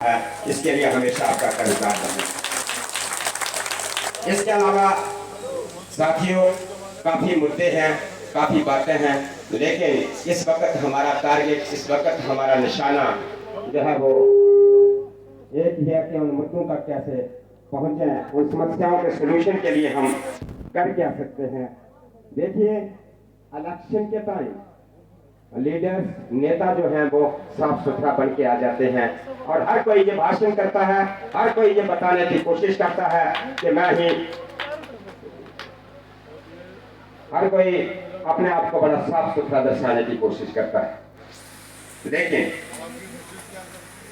है, इसके लिए हमेशा आपका कर्जदार रहें। इसके अलावा साथियों काफ़ी मुद्दे हैं, काफ़ी बातें हैं, लेकिन इस वक्त हमारा टारगेट, इस वक्त हमारा निशाना जो है वो एक ही है कि उन मुद्दों तक कैसे पहुँचे, उन समस्याओं के सोल्यूशन के लिए हम कर क्या सकते हैं। देखिए, इलेक्शन के टाइम लीडर्स, नेता जो हैं वो साफ सुथरा बन के आ जाते हैं और हर कोई ये भाषण करता है, हर कोई ये बताने की कोशिश करता है कि मैं ही, हर कोई अपने आप को बड़ा साफ सुथरा दर्शाने की कोशिश करता है। लेकिन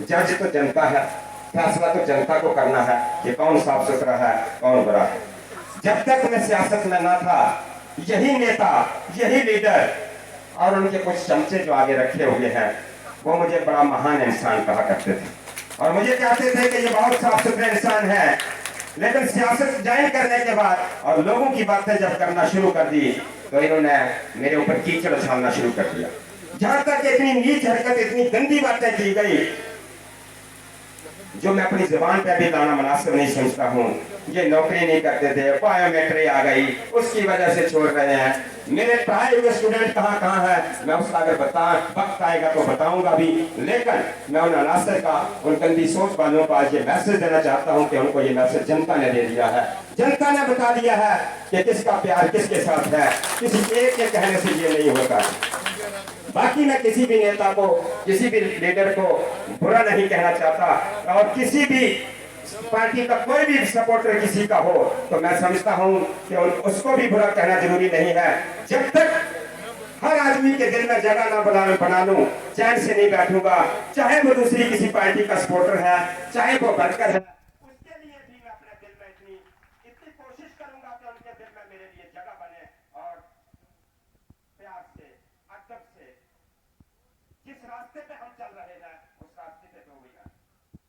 जज तो जनता है, फैसला तो जनता को करना है कि कौन साफ सुथरा है, कौन बुरा है। जब तक मैं सियासत में ना था, यही नेता, यही लीडर और उनके कुछ चमचे जो आगे रखे हुए हैं वो मुझे बड़ा महान इंसान कहा करते थे और मुझे कहते थे कि ये बहुत साफ सुथरे इंसान है। लेकिन सियासत ज्वाइन करने के बाद और लोगों की बातें जब करना शुरू कर दी तो इन्होंने मेरे ऊपर कीचड़ उछालना शुरू कर दिया। जहां तक इतनी नीच हरकत, इतनी गंदी बातें की गई जो मैं अपनी जुबान पे भी लाना मुनासिब नहीं समझता हूँ। ये नौकरी नहीं करते थे, बायोमेट्रिक आ गई, उसकी वजह से छोड़ रहे हैं। मेरे पढ़ाए हुए स्टूडेंट कहाँ कहाँ है, मैं उसका अगर वक्त आएगा तो बताऊंगा भी। लेकिन मैं उन अनासर का, उन गंदी सोच वालों को आज ये मैसेज देना चाहता हूँ कि उनको ये मैसेज जनता ने दे दिया है। जनता ने बता दिया है कि किसका प्यार किसके साथ है, किसी एक के कहने से ये नहीं होता। बाकी मैं किसी भी नेता को, किसी भी लीडर को बुरा नहीं कहना चाहता और किसी भी पार्टी का कोई भी सपोर्टर किसी का हो तो मैं समझता हूं कि उसको भी बुरा कहना जरूरी नहीं है। जब तक हर आदमी के दिल में जगह ना बना लूं, चैन से नहीं बैठूंगा। चाहे वो दूसरी किसी पार्टी का सपोर्टर है, चाहे वो वर्कर है, उसके लिए भी मैं अपने दिल में इतनी कोशिश करूंगा कि उनके दिल में मेरे लिए जगह बने और प्यार से, अदब से जिस रास्ते पे हम चल रहे हैं उस रास्ते पे जो हुई है।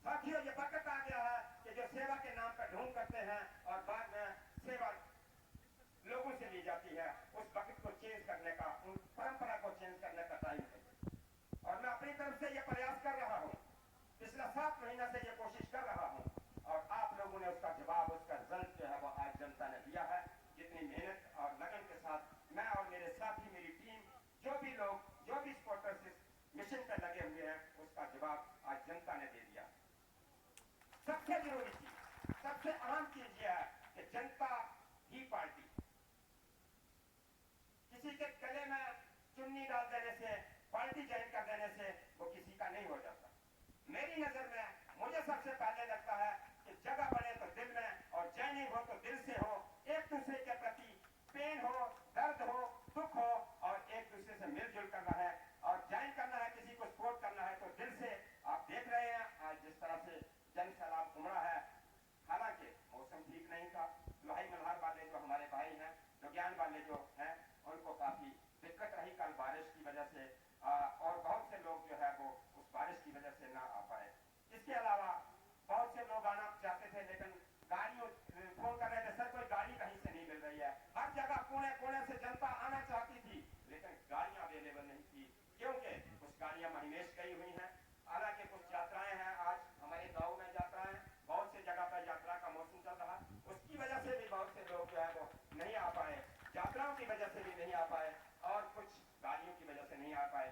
साथियों, ये वक्त आ गया है कि जो सेवा के नाम पर ढोंग करते हैं और बाद में सेवा लोगों से ली जाती है, उस वक्त को चेंज करने का, उन परंपरा को चेंज करने का टाइम है। और मैं अपनी तरफ से ये प्रयास कर रहा हूँ, पिछला 7 महीना से ये कोशिश कर रहा हूँ और आप लोगों ने उसका जवाब, उसका रिजल्ट जो है वो आज जनता ने दिया है। जितनी मेहनत और लगन के साथ मैं और मेरे साथी, मेरी टीम, जो भी लोग, जो भी सपोर्टर्स इस मिशन पर लगे हुए हैं, उसका जवाब आज जनता ने दे दिया। सबसे जरूरी चीज, सबसे अहम चीज यह है कि जनता ही पार्टी, किसी के गले में चुन्नी डाल देने से, पार्टी ज्वाइन कर देने से वो किसी का नहीं हो जाता। मेरी नजर में मुझे सबसे पहले लगता है कि जगह बने तो दिल में और ज्वाइनिंग हो तो दिल से हो। एक दूसरे के प्रति पेन हो, दर्द हो, दुख हो और एक दूसरे से मिलजुल करना है और ज्वाइन करना है, किसी को सपोर्ट करना है तो दिल से। आप देख रहे हैं आज जिस तरह से जन सैलाब उमड़ा है, हालांकि मौसम ठीक नहीं था। लोहाई मल्हार वाले जो हमारे भाई हैं, विज्ञान वाले जो हैं, उनको काफी दिक्कत रही कल बारिश की वजह से और बहुत से लोग जो है वो उस बारिश की वजह से ना आ पाए। इसके अलावा बहुत से लोग आना चाहते थे लेकिन गाड़ियों फोन कर रहे थे, सर कोई गाड़ी कहीं से नहीं मिल रही है। हर जगह कोने कोने से जनता आना चाहती थी लेकिन गाड़ियां अवेलेबल नहीं थी, क्योंकि कुछ गाड़ियां महिमेश गई हुई हैं। हालांकि कुछ यात्राएं हैं, आज हमारे गाँव में यात्राएं, बहुत सी जगह पर यात्रा का मौसम चल रहा, उसकी वजह से भी बहुत से लोग जो है वो नहीं आ पाए, यात्राओं की वजह से भी नहीं आ पाए और कुछ गाड़ियों की वजह से नहीं आ पाए।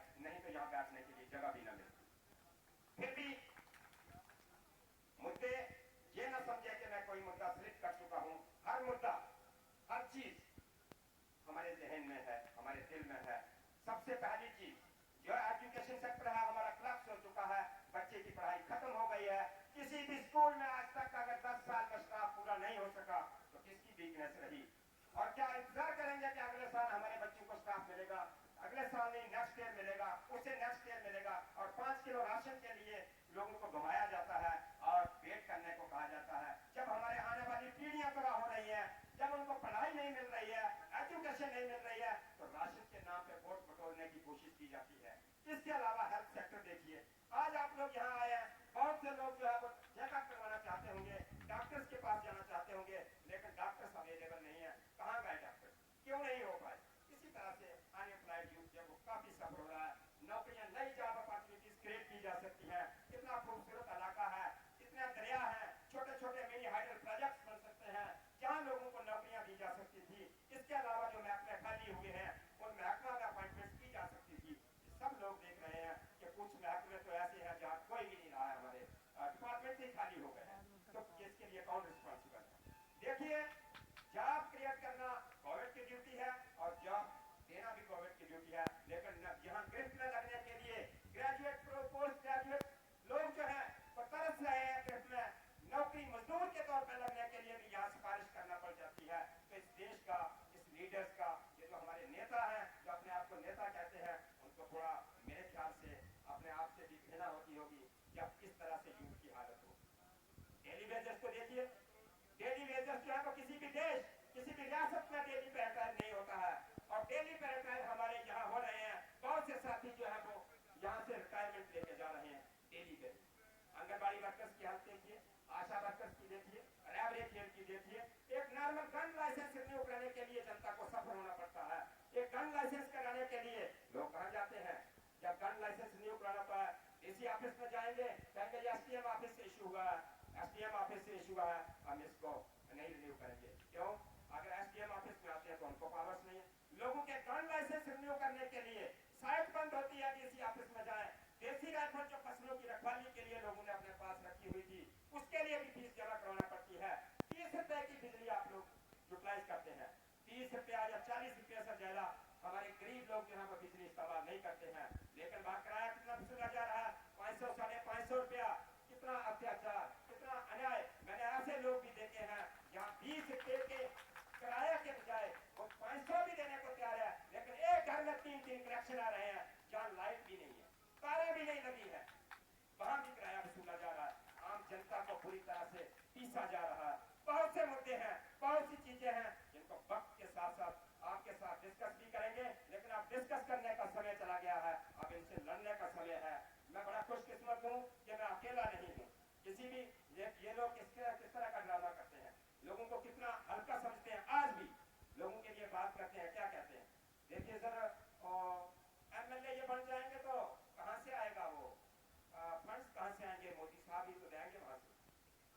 तो इसके लिए कौन रिस्पॉन्सिबल है? देखिए, जॉब क्रिएट करना गवर्नमेंट की ड्यूटी है और जॉब देना भी गवर्नमेंट की ड्यूटी है, लेकिन यहाँ गिरफ्त में लगने के लिए ग्रेजुएट पोस्ट ग्रेजुएट लोग जो है वो तरस रहे हैं गिरफ्त में नौकरी मजदूर के तौर पर लगने के लिए भी यहाँ सिफारिश करना पड़ जाती है। तो इस देश का, इस लीडर्स का, ये जो हमारे नेता हैं जो अपने आप को नेता कहते हैं, उनको थोड़ा मेरे ख्याल से अपने आप से भी घृणा होती होगी जब इस तरह से यूथ की हालत हो। डेली वेजेस को देखिए, डेली वेजेस जो है वो किसी भी देश, किसी भी रियासत में डेली पे रिटायर नहीं होता है और डेली पे रिटायर हमारे यहाँ हो रहे हैं। बहुत से साथी जो है वो यहाँ से रिटायरमेंट लेके जा रहे हैं डेली पे। आंगनबाड़ी वर्कर्स की हालत देखिए, आशा वर्कर्स की देखिए, लैबोरेटरी की देखिए। एक नॉर्मल गन लाइसेंस रिन्यू कराने के लिए जनता को सफर होना पड़ता है। एक गन लाइसेंस कराने के लिए लोग कहाँ जाते हैं? जब गन लाइसेंस रिन्यू कराना तो है डीसी ऑफिस में जाएंगे, कहेंगे एसडीएम ऑफिस से इशू हुआ है, एसडीएम ऑफिस से इशू हुआ है, हम इसको नहीं रिन्यू करेंगे। क्यों? अगर एसडीएम ऑफिस में आते हैं तो उनको पावर्स नहीं है। लोगों के गन लाइसेंस रिन्यू करने के लिए साइट बंद होती है, डीसी ऑफिस में जाए। देसी राइफल जो फसलों की रखवाली के लिए लोगों ने अपने पास रखी हुई थी, उसके लिए भी फीस जमा करवाना पड़ती है। 30 रुपए की बिजली आप लोग यूटिलाइज करते हैं, 30 रुपया या 40 रुपये से ज्यादा हमारे गरीब लोग जो है वो बिजली इस्तेमाल नहीं करते हैं। लेकिन वहां किराया कितना वसूला जा रहा है? 500 550 रुपया। कितना अत्याचार, कितना अन्याय। मैंने ऐसे लोग भी देखे हैं यहाँ 20 रुपये के किराया के बजाय वो 500 भी देने को तैयार है, लेकिन एक घर में 3 कनेक्शन आ रहे हैं जहाँ लाइट भी नहीं है, तारें भी नहीं लगी है, वहां भी किराया वसूला जा रहा है। आम जनता को पूरी तरह से पीसा जा रहा है। बहुत से मुद्दे हैं, बहुत सी चीजें हैं जिनको वक्त के साथ साथ आपके साथ डिस्कस भी करेंगे, लेकिन अब डिस्कस करने का समय चला गया है, अब इनसे लड़ने का समय है। मैं बड़ा खुशकिस्मत हूँ कि मैं अकेला नहीं हूँ। किसी भी ये लोग किस तरह का ड्रामा करते हैं, लोगों को कितना हल्का समझते हैं। आज भी लोगों के लिए बात करते हैं, क्या कहते हैं? देखिए सर, एमएलए ये बन जाएंगे तो कहां से आएगा वो फंड्स, कहां से आएंगे? मोदी साहब ही तो देंगे वहां से।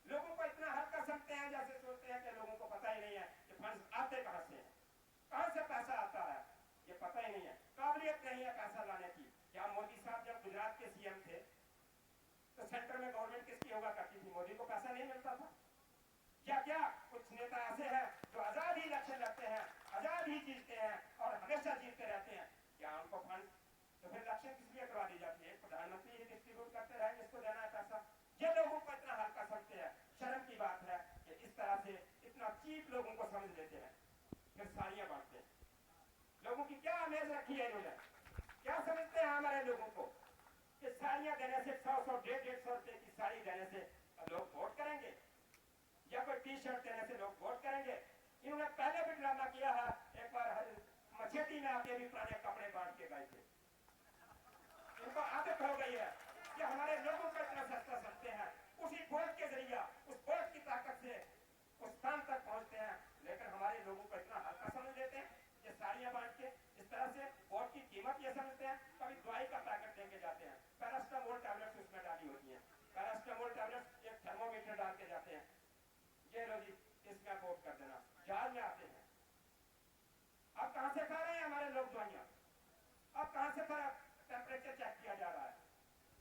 लोगों को इतना हल्का समझते हैं, जैसे सोचते हैं कि लोगों को पता ही नहीं है कि फंड्स आते कहां से हैं, कहां से पैसा आता है, ये पता ही नहीं है। काबिलियत नहीं है पैसा लाने की। क्या मोदी साहब जब गुजरात के सीएम थे तो सेंटर में गवर्नमेंट किसकी होगा करती थी? मोदी को पैसा नहीं मिलता था? या क्या कुछ नेता ऐसे हैं जो आजाद ही इलेक्शन लड़ते हैं, आजाद ही जीतते हैं और हमेशा जीतते रहते हैं? क्या उनको फंड तो फिर इलेक्शन किस लिए करवा दी जाती है? प्रधानमंत्री ही डिस्ट्रीब्यूट करते रहेंगे, इसको देना है पैसा। ये लोगों को इतना हल्का समझते हैं। शर्म की बात है कि इस तरह से इतना चीप लोगों को समझ लेते हैं, फिर साड़ियां बांटते हैं। लोगों की क्या अमेज रखी है इन्होंने? क्या समझते हैं हमारे लोगों को कि साड़ियां देने से 100 150 रुपए की साड़ी देने से लोग वोट करेंगे, या कोई टी शर्ट देने से लोग वोट करेंगे? इन्होंने पहले भी ड्रामा किया है। एक बार मछेटी में आके भी पुराने कपड़े बांट के गए थे। इनको आदत हो गई है कि हमारे लोगों को इतना सस्ता समझते हैं। उसी वोट के जरिए, उस वोट की ताकत से उस स्थान तक पहुंचते हैं, लेकिन हमारे लोगों को इतना हल्का समझ लेते हैं। ये साड़ियां बांट के इस तरह से वोट की कीमत ये समझते हैं। कभी दवाई का पैकेट देके जाते हैं, पैरास्टामोल टैबलेट्स उसमें डाली होती हैं, पैरास्टामोल टैबलेट्स एक थर्मोमीटर डाल के जाते हैं, ये लो जी इसमें वोट कर देना, जहाज में आते हैं। अब कहां से खा रहे हैं हमारे लोग दवाइयां? अब कहां से टेम्परेचर चेक किया जा रहा है?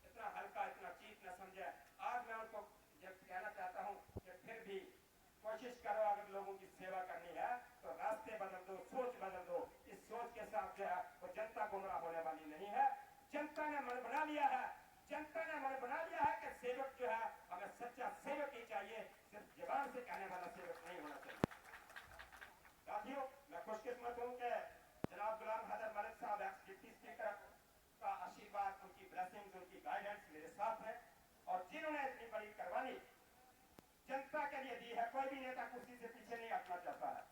इतना हल्का, इतना चीप न समझे। आज मैं उनको कहना चाहता हूं कि फिर भी कोशिश करो, अगर लोगों की सेवा करनी है तो रास्ते बदल दो, सोच बदल दो। इस सोच के साथ जो है वो जनता गुमराह होने वाली नहीं है। जनता ने मन बना लिया है, जनता ने मन बना लिया है कि सेवक जो है हमें सच्चा सेवक ही चाहिए, सिर्फ जबान से कहने वाला सेवक नहीं होना चाहिए। साथियों, मैं खुशकिस्मत हूं कि जनाब गुलाम हैदर मलिक साहब एक्स डिप्टी स्पीकर का आशीर्वाद, उनकी ब्लेसिंग्स, उनकी गाइडेंस मेरे साथ है, और जिन्होंने इतनी बड़ी कुर्बानी जनता के लिए दी है। कोई भी नेता कुर्सी से पीछे नहीं हटना चाहता है,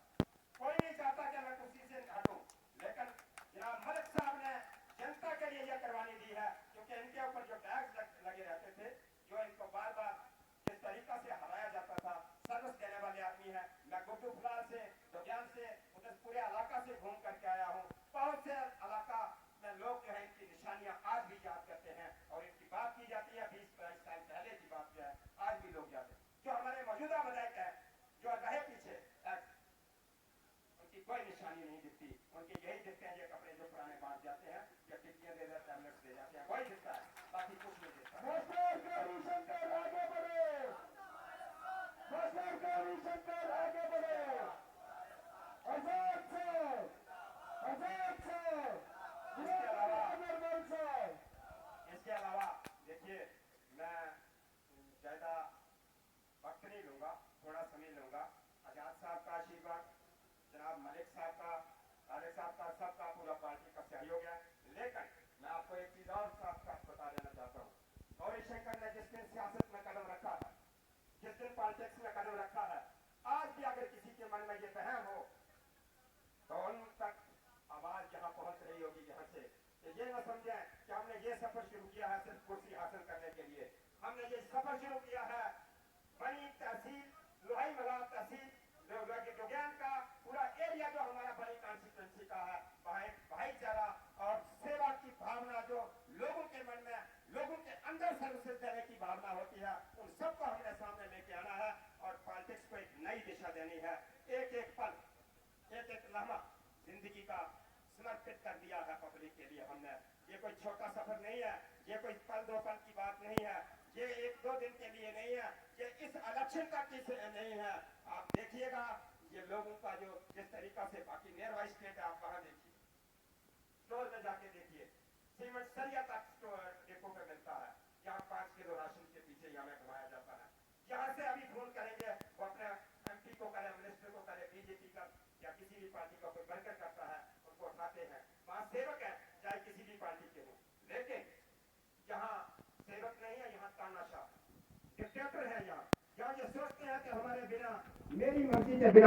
कोई नहीं चाहता कि मैं कुर्सी से हटूं, लेकिन जनाब मलिक साहब ने जनता के लिए यह कुर्बानी दी है, क्योंकि इनके ऊपर जो टैक्स लगे रहते थे, जो इनको बार बार जिस तरीका से हराया जाता था, सर्विस देने वाले आदमी है। मैं गुड्डू फिलहाल से, दुनियान से, उधर पूरे इलाका से घूम बात जनाब मलिक साहब का, तारिक साहब का, सबका पूरा पार्टी का सहयोग है। लेकिन मैं आपको एक चीज और साफ साफ बता देना चाहता हूँ, गौरीशंकर ने जिस दिन सियासत में कदम रखा है, जिस दिन पॉलिटिक्स में कदम रखा है, आज भी अगर किसी के मन में ये वहम हो तो उन तक आवाज जहां पहुंच रही होगी यहाँ से, तो ये न समझें कि हमने ये सफर शुरू किया है सिर्फ कुर्सी हासिल करने के लिए। हमने ये सफर शुरू किया है बनी तहसील, लोहाई मला तहसील, जोगियान का पूरा एरिया जो हमारा बनी कॉन्स्टिट्यूंसी का है, वहाँ एक भाईचारा और सेवा की भावना जो लोगों के मन में, लोगों के अंदर सर्विसेज देने की भावना होती है, उन सबको हमने सामने लेके आना है और पॉलिटिक्स को एक नई दिशा देनी है। एक एक पल, एक एक लम्हा जिंदगी का समर्पित कर दिया है पब्लिक के लिए हमने। ये कोई छोटा सफर नहीं है, ये कोई पल दो पल की बात नहीं है, ये एक दो दिन के लिए नहीं है, ये इस इलेक्शन का किस नहीं है। आप देखिएगा ये लोगों का जो जिस तरीका से, बाकी नियर बाई स्टेट है, आप वहां देखिए, स्टोर में जाके देखिए, सीमेंट सरिया तक डिपो पे मिलता है, यहाँ 5 किलो राशन के पीछे ही हमें घुमाया जाता है। यहाँ से अभी फोन करेंगे, वो अपने MP को करे, मिनिस्टर को करे, BJP का या किसी भी पार्टी का कोई वर्कर करता है, उनको उठाते हैं, वहां सेवक है चाहे किसी भी पार्टी के हो। लेकिन यहाँ सेवक नहीं है, यहाँ तानाशाह डिक्टेटर है। यहाँ ये सोचते हैं कि हमारे बिना, मेरी मर्जी के बिना